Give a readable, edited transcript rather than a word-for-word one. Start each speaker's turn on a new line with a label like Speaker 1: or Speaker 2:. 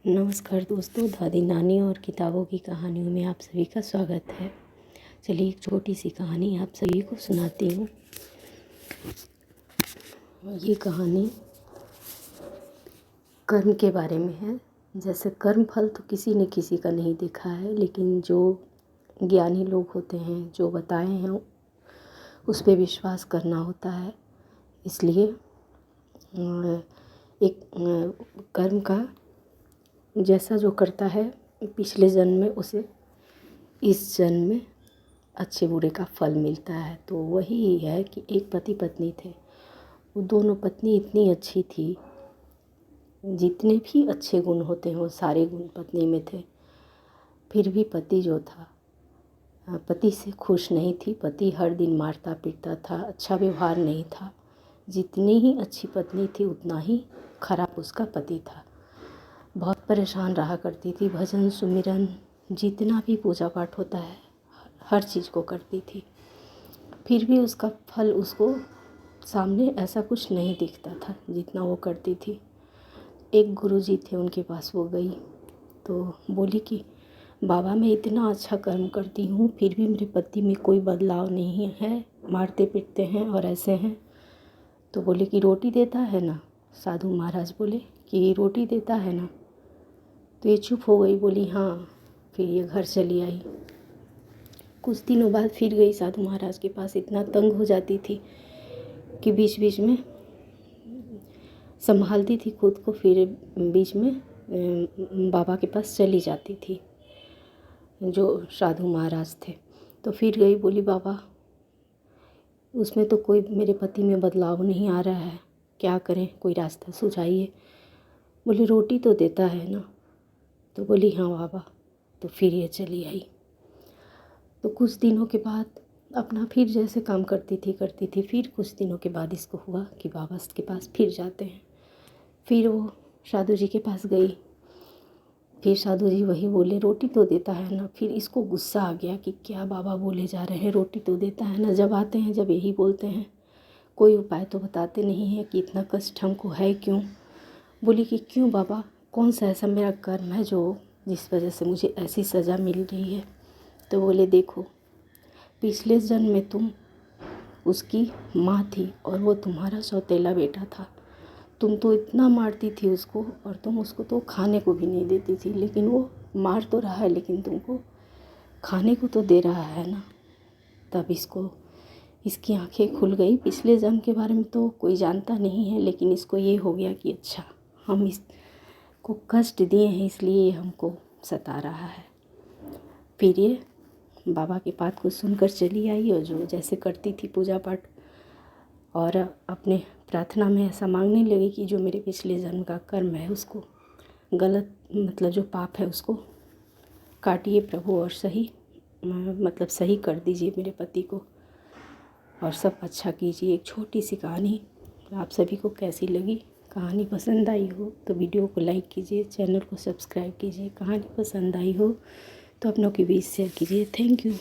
Speaker 1: नमस्कार दोस्तों, दादी नानी और किताबों की कहानियों में आप सभी का स्वागत है। चलिए एक छोटी सी कहानी आप सभी को सुनाती हूँ। ये कहानी कर्म के बारे में है। जैसे कर्म फल तो किसी ने किसी का नहीं देखा है, लेकिन जो ज्ञानी लोग होते हैं, जो बताए हैं, उस पे विश्वास करना होता है। इसलिए एक कर्म का जैसा जो करता है पिछले जन्म में उसे इस जन्म में अच्छे बुरे का फल मिलता है। तो वही है कि एक पति पत्नी थे। वो दोनों पत्नी इतनी अच्छी थी, जितने भी अच्छे गुण होते हैं वो सारे गुण पत्नी में थे। फिर भी पति जो था, पति से खुश नहीं थी। पति हर दिन मारता पीटता था, अच्छा व्यवहार नहीं था। जितनी ही अच्छी पत्नी थी उतना ही खराब उसका पति था। बहुत परेशान रहा करती थी। भजन सुमिरन जितना भी पूजा पाठ होता है हर चीज़ को करती थी, फिर भी उसका फल उसको सामने ऐसा कुछ नहीं दिखता था जितना वो करती थी। एक गुरुजी थे, उनके पास वो गई तो बोली कि बाबा, मैं इतना अच्छा कर्म करती हूँ फिर भी मेरे पति में कोई बदलाव नहीं है, मारते पीटते हैं और ऐसे हैं। तो बोले कि रोटी देता है ना। साधु महाराज बोले कि रोटी देता है ना। तो ये चुप हो गई, बोली हाँ। फिर ये घर चली आई। कुछ दिनों बाद फिर गई साधु महाराज के पास। इतना तंग हो जाती थी कि बीच में संभालती थी खुद को, फिर बीच में बाबा के पास चली जाती थी जो साधु महाराज थे। तो फिर गई, बोली बाबा, उसमें तो कोई मेरे पति में बदलाव नहीं आ रहा है, क्या करें, कोई रास्ता सुझाइए। बोली रोटी तो देता है ना। तो बोली हाँ बाबा। तो फिर ये चली आई। तो कुछ दिनों के बाद अपना फिर जैसे काम करती थी। फिर कुछ दिनों के बाद इसको हुआ कि बाबा के पास फिर जाते हैं। फिर वो साधु जी के पास गई। फिर साधु जी वही बोले रोटी तो देता है ना। फिर इसको गुस्सा आ गया कि क्या बाबा बोले जा रहे हैं, रोटी तो देता है ना। जब आते हैं जब यही बोलते हैं, कोई उपाय तो बताते नहीं हैं कि इतना कष्ट हमको है क्यों। बोली कि क्यों बाबा, कौन सा ऐसा मेरा कर्म है जो जिस वजह से मुझे ऐसी सज़ा मिल रही है। तो बोले देखो, पिछले जन्म में तुम उसकी माँ थी और वो तुम्हारा सौतेला बेटा था। तुम तो इतना मारती थी उसको और तुम उसको तो खाने को भी नहीं देती थी, लेकिन वो मार तो रहा है लेकिन तुमको खाने को तो दे रहा है ना। तब इसकी आंखें खुल गई। पिछले जन्म के बारे में तो कोई जानता नहीं है, लेकिन इसको ये हो गया कि अच्छा, हम इसको कष्ट दिए हैं इसलिए ये हमको सता रहा है। फिर ये बाबा की बात को सुनकर चली आई और जो जैसे करती थी पूजा पाठ, और अपने प्रार्थना में ऐसा मांगने लगी कि जो मेरे पिछले जन्म का कर्म है उसको गलत, मतलब जो पाप है उसको काटिए प्रभु और सही, मतलब सही कर दीजिए मेरे पति को और सब अच्छा कीजिए। एक छोटी सी कहानी आप सभी को कैसी लगी? कहानी पसंद आई हो तो वीडियो को लाइक कीजिए, चैनल को सब्सक्राइब कीजिए। कहानी पसंद आई हो तो अपनों के बीच शेयर कीजिए। Thank you.